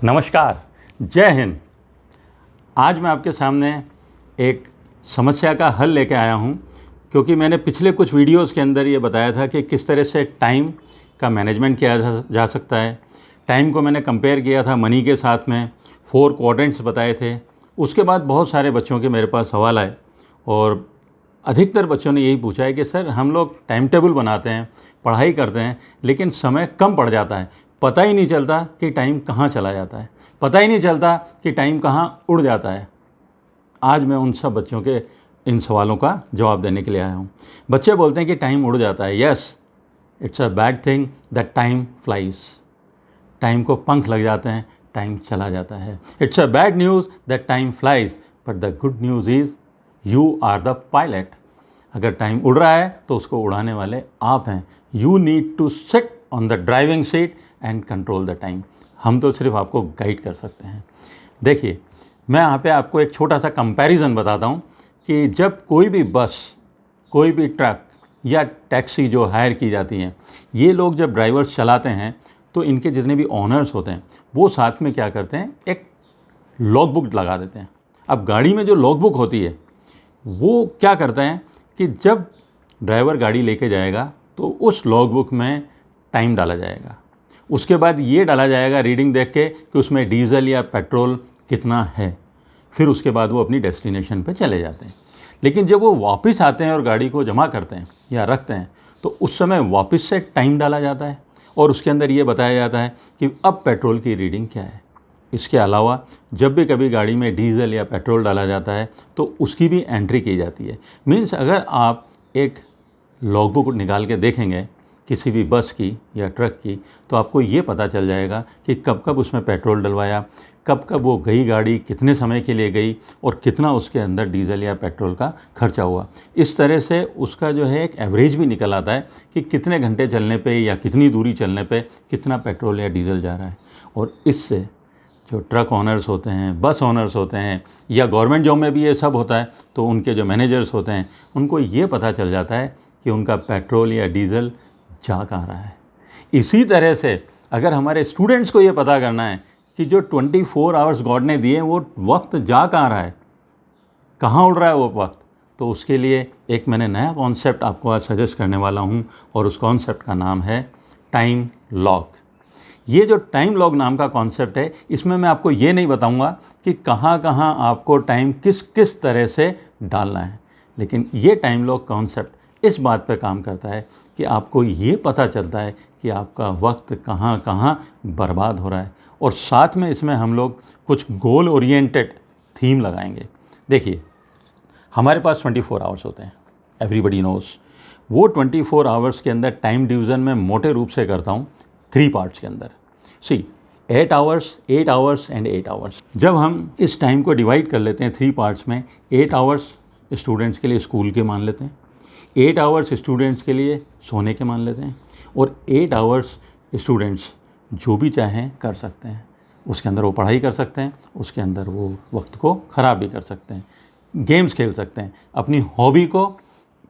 नमस्कार, जय हिंद। आज मैं आपके सामने एक समस्या का हल लेके आया हूँ, क्योंकि मैंने पिछले कुछ वीडियोस के अंदर ये बताया था कि किस तरह से टाइम का मैनेजमेंट किया जा सकता है। टाइम को मैंने कंपेयर किया था मनी के साथ में, 4 क्वाड्रेंट्स बताए थे। उसके बाद बहुत सारे बच्चों के मेरे पास सवाल आए और अधिकतर बच्चों ने यही पूछा है कि सर हम लोग टाइम टेबल बनाते हैं, पढ़ाई करते हैं, लेकिन समय कम पड़ जाता है, पता ही नहीं चलता कि टाइम कहाँ चला जाता है, पता ही नहीं चलता कि टाइम कहाँ उड़ जाता है। आज मैं उन सब बच्चों के इन सवालों का जवाब देने के लिए आया हूँ। बच्चे बोलते हैं कि टाइम उड़ जाता है। Yes, it's a bad thing that time flies. Time को पंख लग जाते हैं, टाइम चला जाता है। It's a bad news that time flies, but the good news is you are the pilot. अगर टाइम उड़ रहा है तो उसको उड़ाने वाले आप हैं। You need to sit on the driving seat and control the time. हम तो सिर्फ आपको गाइड कर सकते हैं। देखिए, मैं यहाँ पे आपको एक छोटा सा कंपैरिजन बताता हूँ कि जब कोई भी बस, कोई भी ट्रक या टैक्सी जो हायर की जाती हैं, ये लोग जब ड्राइवर्स चलाते हैं तो इनके जितने भी ऑनर्स होते हैं वो साथ में क्या करते हैं, एक लॉग बुक लगा देते हैं। अब गाड़ी में जो लॉग बुक होती है वो क्या करते हैं कि जब ड्राइवर गाड़ी लेके जाएगा तो उस लॉग बुक में टाइम डाला जाएगा। उसके बाद ये डाला जाएगा रीडिंग देख के कि उसमें डीजल या पेट्रोल कितना है। फिर उसके बाद वो अपनी डेस्टिनेशन पे चले जाते हैं। लेकिन जब वो वापस आते हैं और गाड़ी को जमा करते हैं या रखते हैं तो उस समय वापस से टाइम डाला जाता है और उसके अंदर ये बताया जाता है कि अब पेट्रोल की रीडिंग क्या है। इसके अलावा जब भी कभी गाड़ी में डीजल या पेट्रोल डाला जाता है तो उसकी भी एंट्री की जाती है। मीन्स अगर आप एक लॉग बुक निकाल के देखेंगे किसी भी बस की या ट्रक की, तो आपको ये पता चल जाएगा कि कब कब उसमें पेट्रोल डलवाया, कब कब वो गई गाड़ी, कितने समय के लिए गई और कितना उसके अंदर डीजल या पेट्रोल का खर्चा हुआ। इस तरह से उसका जो है एक एवरेज भी निकल आता है कि कितने घंटे चलने पे या कितनी दूरी चलने पे कितना पेट्रोल या डीजल जा रहा है। और इससे जो ट्रक ऑनर्स होते हैं, बस ऑनर्स होते हैं, या गवर्नमेंट जॉब में भी ये सब होता है, तो उनके जो मैनेजर्स होते हैं उनको ये पता चल जाता है कि उनका पेट्रोल या डीजल जा कहाँ रहा है। इसी तरह से अगर हमारे स्टूडेंट्स को ये पता करना है कि जो 24 आवर्स गॉड ने दिए वो वक्त जा कहाँ रहा है, कहाँ उड़ रहा है वो वक्त, तो उसके लिए एक मैंने नया कॉन्सेप्ट आपको आज सजेस्ट करने वाला हूँ और उस कॉन्सेप्ट का नाम है टाइम लॉग। ये जो टाइम लॉग नाम का कॉन्सेप्ट है, इसमें मैं आपको ये नहीं बताऊंगा कि कहाँ कहाँ आपको टाइम किस किस तरह से डालना है, लेकिन ये टाइम लॉग कॉन्सेप्ट इस बात पे काम करता है कि आपको ये पता चलता है कि आपका वक्त कहाँ कहाँ बर्बाद हो रहा है। और साथ में इसमें हम लोग कुछ गोल ओरिएंटेड थीम लगाएंगे। देखिए, हमारे पास 24 आवर्स होते हैं, एवरीबडी नोज़। वो 24 आवर्स के अंदर टाइम डिवीज़न में मोटे रूप से करता हूँ 3 पार्ट्स के अंदर। सी 8 आवर्स, 8 आवर्स एंड 8 आवर्स। जब हम इस टाइम को डिवाइड कर लेते हैं 3 पार्ट्स में, 8 आवर्स स्टूडेंट्स के लिए स्कूल के मान लेते हैं, 8 आवर्स स्टूडेंट्स के लिए सोने के मान लेते हैं, और 8 आवर्स स्टूडेंट्स जो भी चाहें कर सकते हैं। उसके अंदर वो पढ़ाई कर सकते हैं, उसके अंदर वो वक्त को ख़राब भी कर सकते हैं, गेम्स खेल सकते हैं, अपनी हॉबी को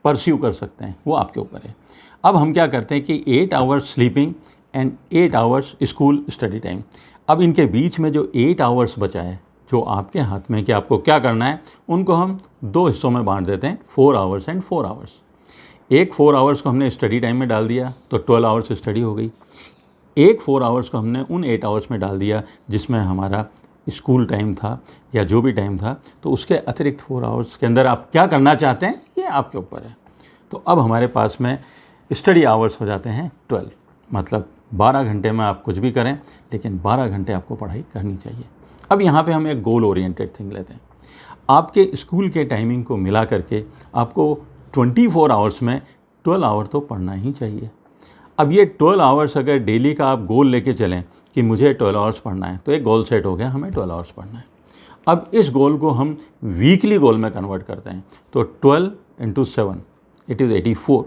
परस्यू कर सकते हैं, वो आपके ऊपर है। अब हम क्या करते हैं कि 8 hours sleeping and 8 hours school study time. अब इनके बीच में जो 8 आवर्स बचा है, जो आपके हाथ में कि आपको क्या करना है, उनको हम 2 हिस्सों में बांट देते हैं, 4 आवर्स एंड 4 आवर्स। एक 4 आवर्स को हमने स्टडी टाइम में डाल दिया तो 12 आवर्स स्टडी हो गई। एक 4 आवर्स को हमने उन 8 आवर्स में डाल दिया जिसमें हमारा स्कूल टाइम था या जो भी टाइम था, तो उसके अतिरिक्त 4 आवर्स के अंदर आप क्या करना चाहते हैं ये आपके ऊपर है। तो अब हमारे पास में स्टडी आवर्स हो जाते हैं 12, मतलब 12 घंटे में आप कुछ भी करें, लेकिन 12 घंटे आपको पढ़ाई करनी चाहिए। अब यहाँ पे हम एक गोल ओरिएंटेड थिंग लेते हैं। आपके स्कूल के टाइमिंग को मिला करके आपको 24 आवर्स में 12 आवर तो पढ़ना ही चाहिए। अब ये 12 आवर्स अगर डेली का आप गोल लेके चलें कि मुझे 12 आवर्स पढ़ना है, तो एक गोल सेट हो गया, हमें 12 आवर्स पढ़ना है। अब इस गोल को हम वीकली गोल में कन्वर्ट करते हैं, तो 12 × 7 इट इज़ 84।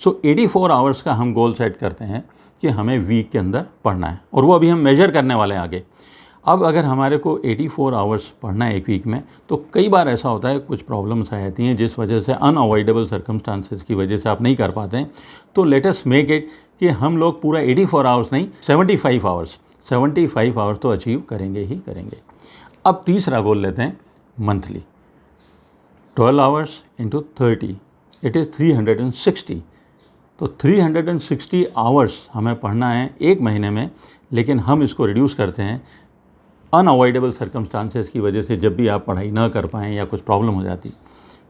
सो 84 आवर्स का हम गोल सेट करते हैं कि हमें वीक के अंदर पढ़ना है, और वो अभी हम मेजर करने वाले हैं आगे। अब अगर हमारे को 84 आवर्स पढ़ना है एक वीक में, तो कई बार ऐसा होता है कुछ प्रॉब्लम्स आ जाती हैं जिस वजह से अनअवॉइडेबल सर्कमस्टांसेस की वजह से आप नहीं कर पाते हैं। तो लेट अस मेक इट कि हम लोग पूरा 84 आवर्स नहीं 75 आवर्स 75 आवर्स तो अचीव करेंगे ही करेंगे। अब तीसरा गोल लेते हैं monthly. 12 hours into 30 it is 360। तो 360 आवर्स हमें पढ़ना है एक महीने में, लेकिन हम इसको रिड्यूस करते हैं अनअवॉइडेबल सर्कमस्टांसेस की वजह से, जब भी आप पढ़ाई ना कर पाएँ या कुछ प्रॉब्लम हो जाती।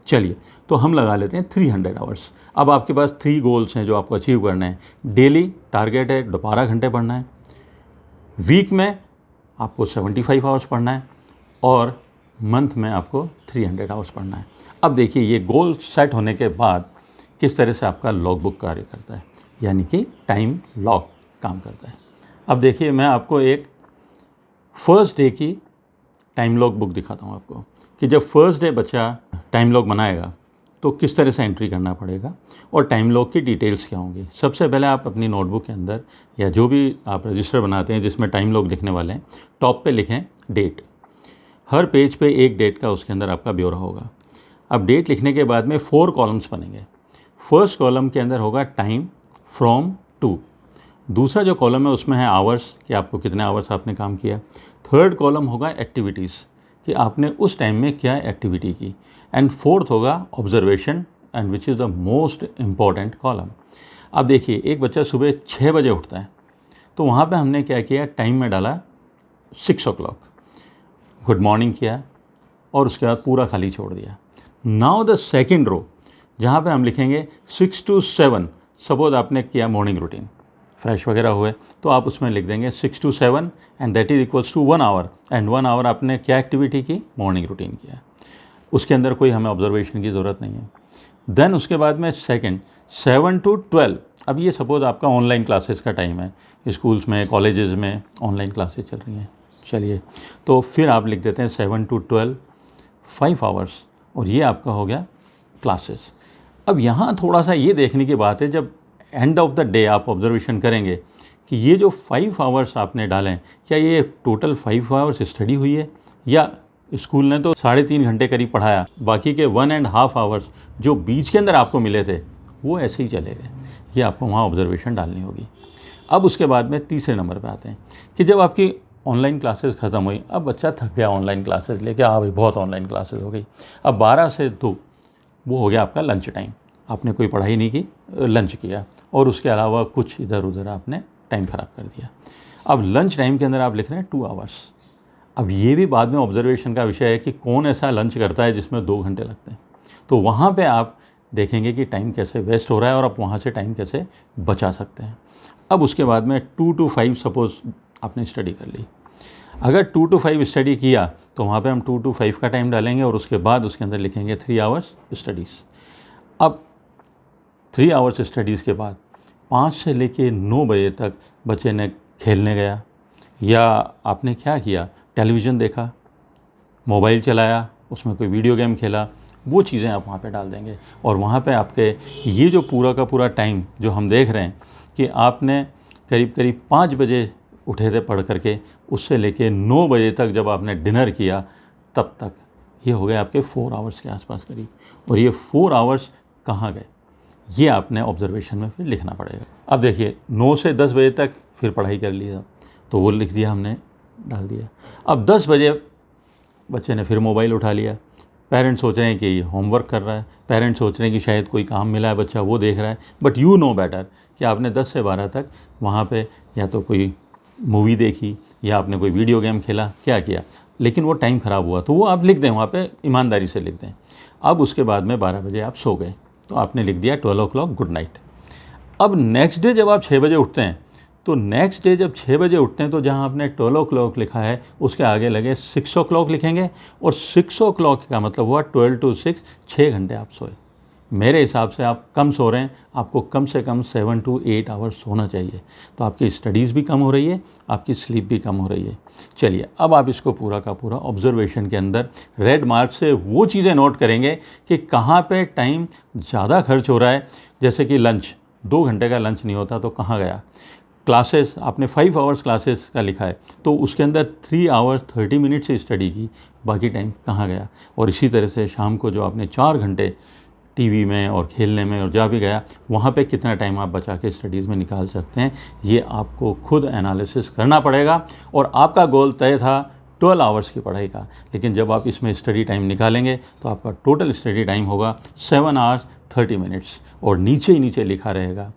चलिए, तो हम लगा लेते हैं 300 आवर्स। अब आपके पास 3 गोल्स हैं जो आपको अचीव करने हैं। डेली टारगेट है 12 घंटे पढ़ना है, वीक में आपको 75 आवर्स पढ़ना है, और मंथ में आपको 300 आवर्स पढ़ना है। अब देखिए, ये गोल सेट होने के बाद किस तरह से आपका लॉग बुक कार्य करता है, यानी कि टाइम लॉग काम करता है। अब देखिए, मैं आपको एक फर्स्ट डे की टाइम लॉग बुक दिखाता हूँ आपको, कि जब फर्स्ट डे बच्चा टाइम लॉग बनाएगा तो किस तरह से एंट्री करना पड़ेगा और टाइम लॉग की डिटेल्स क्या होंगी। सबसे पहले आप अपनी नोटबुक के अंदर या जो भी आप रजिस्टर बनाते हैं जिसमें टाइम लॉग लिखने वाले हैं, टॉप पे लिखें डेट। हर पेज पे एक डेट का उसके अंदर आपका ब्यौरा होगा। अब डेट लिखने के बाद में 4 कॉलम्स बनेंगे। फर्स्ट कॉलम के अंदर होगा टाइम फ्रॉम टू, दूसरा जो कॉलम है उसमें है आवर्स, कि आपको कितने आवर्स आपने काम किया। थर्ड कॉलम होगा एक्टिविटीज़, कि आपने उस टाइम में क्या एक्टिविटी की। एंड फोर्थ होगा observation, and which is the most important column. अब देखिए, एक बच्चा सुबह 6 बजे उठता है, तो वहाँ पे हमने क्या किया, टाइम में डाला 6 o'clock, गुड मॉर्निंग किया और उसके बाद पूरा खाली छोड़ दिया। नाउ द सेकेंड रो, जहाँ पे हम लिखेंगे 6 to 7। सपोज आपने किया मॉर्निंग रूटीन, फ्रेश वगैरह हुए, तो आप उसमें लिख देंगे 6 to 7 and that is equals to 1 hour. And 1 hour आपने क्या एक्टिविटी की, मॉर्निंग रूटीन किया। उसके अंदर कोई हमें ऑब्जर्वेशन की ज़रूरत नहीं है। देन उसके बाद में सेकंड 7 to 12। अब ये सपोज़ आपका ऑनलाइन क्लासेस का टाइम है, स्कूल्स में कॉलेजेस में ऑनलाइन क्लासेस चल रही हैं। चलिए, तो फिर आप लिख देते हैं 7 to 12, 5 आवर्स, और ये आपका हो गया क्लासेस। अब यहाँ थोड़ा सा ये देखने की बात है, जब एंड ऑफ द डे आप ऑब्जर्वेशन करेंगे कि ये जो 5 आवर्स आपने डालें, क्या ये टोटल 5 आवर्स स्टडी हुई है, या स्कूल ने तो 3.5 घंटे करीब पढ़ाया, बाकी के 1.5 आवर्स जो बीच के अंदर आपको मिले थे वो ऐसे ही चले गए। ये आपको वहाँ ऑब्जर्वेशन डालनी होगी। अब उसके बाद में तीसरे नंबर पे आते हैं कि जब आपकी ऑनलाइन क्लासेस ख़त्म हुई, अब बच्चा थक गया ऑनलाइन क्लासेस लेके, हाँ भाई बहुत ऑनलाइन क्लासेस हो गई। अब 12 से 2 वो हो गया आपका लंच टाइम। आपने कोई पढ़ाई नहीं की, लंच किया, और उसके अलावा कुछ इधर उधर आपने टाइम ख़राब कर दिया। अब लंच टाइम के अंदर आप लिख रहे हैं 2 आवर्स। अब ये भी बाद में ऑब्जर्वेशन का विषय है कि कौन ऐसा लंच करता है जिसमें 2 घंटे लगते हैं। तो वहाँ पे आप देखेंगे कि टाइम कैसे वेस्ट हो रहा है और आप वहाँ से टाइम कैसे बचा सकते हैं। अब उसके बाद में 2 to 5 सपोज़ आपने स्टडी कर ली। अगर 2 to 5 स्टडी किया तो वहाँ पे हम 2 to 5 का टाइम डालेंगे, और उसके बाद उसके अंदर लिखेंगे 3 आवर्स स्टडीज़। अब 3 आवर्स स्टडीज़ के बाद 5 से लेके 9 बजे तक बच्चे ने खेलने गया, या आपने क्या किया, टेलीविज़न देखा, मोबाइल चलाया, उसमें कोई वीडियो गेम खेला, वो चीज़ें आप वहाँ पे डाल देंगे। और वहाँ पे आपके ये जो पूरा का पूरा टाइम जो हम देख रहे हैं कि आपने करीब करीब 5 बजे उठे थे पढ़ करके, उससे लेके 9 बजे तक जब आपने डिनर किया, तब तक ये हो गए आपके 4 आवर्स के आसपास करीब। और ये 4 आवर्स कहाँ गए, ये आपने ऑब्जर्वेशन में फिर लिखना पड़ेगा। अब देखिए, 9 से 10 बजे तक फिर पढ़ाई कर लिया, तो वो लिख दिया हमने, डाल दिया। अब 10 बजे बच्चे ने फिर मोबाइल उठा लिया। पेरेंट्स सोच रहे हैं कि ये होमवर्क कर रहा है, पेरेंट्स सोच रहे हैं कि शायद कोई काम मिला है, बच्चा वो देख रहा है, बट यू नो बेटर कि आपने 10 से 12 तक वहाँ पे या तो कोई मूवी देखी या आपने कोई वीडियो गेम खेला, क्या किया, लेकिन वो टाइम ख़राब हुआ, तो वो आप लिख दें वहाँ पे, ईमानदारी से लिख दें। अब उसके बाद में 12 बजे आप सो गए, तो आपने लिख दिया 12 o'clock गुड नाइट। अब नेक्स्ट डे जब आप 6 बजे उठते हैं, तो नेक्स्ट डे जब 6 बजे उठते हैं, तो जहाँ आपने 12 o'clock लिखा है उसके आगे लगे 6 o'clock लिखेंगे, और 6 o'clock का मतलब हुआ 12 to 6, 6 घंटे आप सोए। मेरे हिसाब से आप कम सो रहे हैं, आपको कम से कम 7 to 8 आवर्स सोना चाहिए, तो आपकी स्टडीज़ भी कम हो रही है, आपकी स्लीप भी कम हो रही है। चलिए, अब आप इसको पूरा का पूरा ऑब्जर्वेशन के अंदर रेड मार्क से वो चीज़ें नोट करेंगे कि कहाँ पे टाइम ज़्यादा खर्च हो रहा है। जैसे कि लंच, 2 घंटे का लंच नहीं होता तो कहाँ गया। क्लासेस आपने 5 आवर्स क्लासेस का लिखा है, तो उसके अंदर 3 आवर्स 30 मिनट से स्टडी की, बाकी टाइम कहाँ गया। और इसी तरह से शाम को जो आपने 4 घंटे टीवी में और खेलने में और जहाँ भी गया वहाँ पे कितना टाइम आप बचा के स्टडीज़ में निकाल सकते हैं, ये आपको खुद एनालिसिस करना पड़ेगा। और आपका गोल तय था 12 आवर्स की पढ़ाई का, लेकिन जब आप इसमें स्टडी टाइम निकालेंगे तो आपका टोटल स्टडी टाइम होगा 7 आवर्स 30 मिनट्स, और नीचे ही नीचे लिखा रहेगा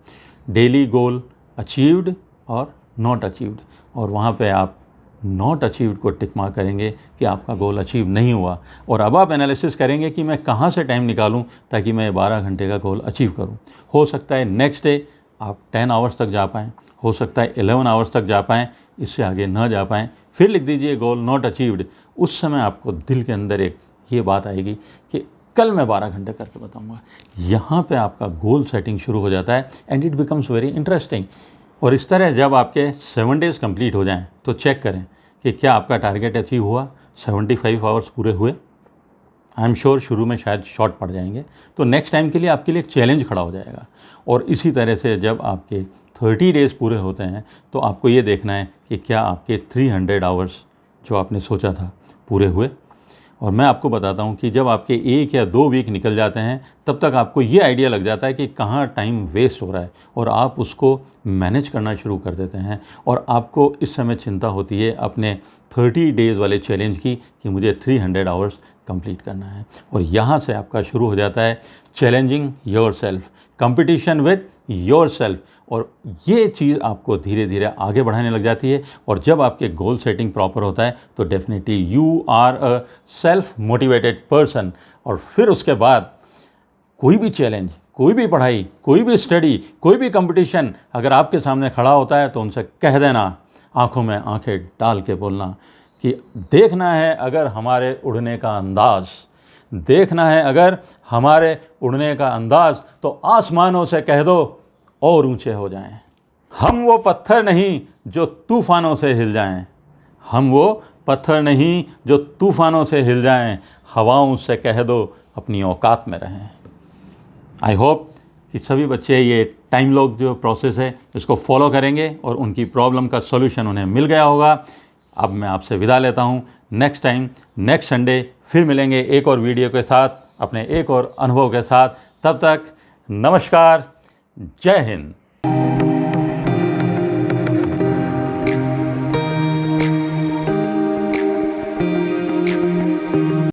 डेली गोल अचीव्ड और नॉट अचीव्ड, और वहाँ पे आप नॉट अचीव्ड को टिक मार्क करेंगे कि आपका गोल अचीव नहीं हुआ। और अब आप एनालिसिस करेंगे कि मैं कहाँ से टाइम निकालूं ताकि मैं 12 घंटे का गोल अचीव करूं। हो सकता है नेक्स्ट डे आप 10 आवर्स तक जा पाएँ, हो सकता है 11 आवर्स तक जा पाएँ, इससे आगे ना जा पाएँ, फिर लिख दीजिए गोल नॉट अचीव्ड। उस समय आपको दिल के अंदर एक ये बात आएगी कि कल मैं 12 घंटे करके बताऊँगा। यहाँ पर आपका गोल सेटिंग शुरू हो जाता है and it becomes very interesting. और इस तरह जब आपके 7 डेज़ कंप्लीट हो जाएं तो चेक करें कि क्या आपका टारगेट अचीव हुआ, 75 आवर्स पूरे हुए। आई एम श्योर शुरू में शायद शॉर्ट पड़ जाएंगे, तो नेक्स्ट टाइम के लिए आपके लिए एक चैलेंज खड़ा हो जाएगा। और इसी तरह से जब आपके 30 डेज़ पूरे होते हैं तो आपको ये देखना है कि क्या आपके 300 आवर्स जो आपने सोचा था पूरे हुए। और मैं आपको बताता हूँ कि जब आपके 1 या 2 वीक निकल जाते हैं तब तक आपको ये आइडिया लग जाता है कि कहाँ टाइम वेस्ट हो रहा है, और आप उसको मैनेज करना शुरू कर देते हैं। और आपको इस समय चिंता होती है अपने 30 डेज़ वाले चैलेंज की कि मुझे 300 आवर्स कंप्लीट करना है। और यहाँ से आपका शुरू हो जाता है challenging yourself, competition with yourself. और ये चीज़ आपको धीरे धीरे आगे बढ़ाने लग जाती है। और जब आपके गोल सेटिंग प्रॉपर होता है तो definitely you are a self motivated person. और फिर उसके बाद कोई भी चैलेंज, कोई भी पढ़ाई, कोई भी स्टडी, कोई भी कंपटीशन अगर आपके सामने खड़ा होता है तो उनसे कह देना, आंखों में आंखें डाल के बोलना कि देखना है अगर हमारे उड़ने का अंदाज़, देखना है अगर हमारे उड़ने का अंदाज़, तो आसमानों से कह दो और ऊंचे हो जाएं। हम वो पत्थर नहीं जो तूफ़ानों से हिल जाएं, हम वो पत्थर नहीं जो तूफ़ानों से हिल जाएं, हवाओं से कह दो अपनी औकात में रहें। आई होप कि सभी बच्चे ये टाइम लॉक जो प्रोसेस है इसको फॉलो करेंगे और उनकी प्रॉब्लम का सॉल्यूशन उन्हें मिल गया होगा। अब मैं आपसे विदा लेता हूँ। नेक्स्ट टाइम नेक्स्ट संडे फिर मिलेंगे एक और वीडियो के साथ, अपने एक और अनुभव के साथ। तब तक नमस्कार, जय हिंद।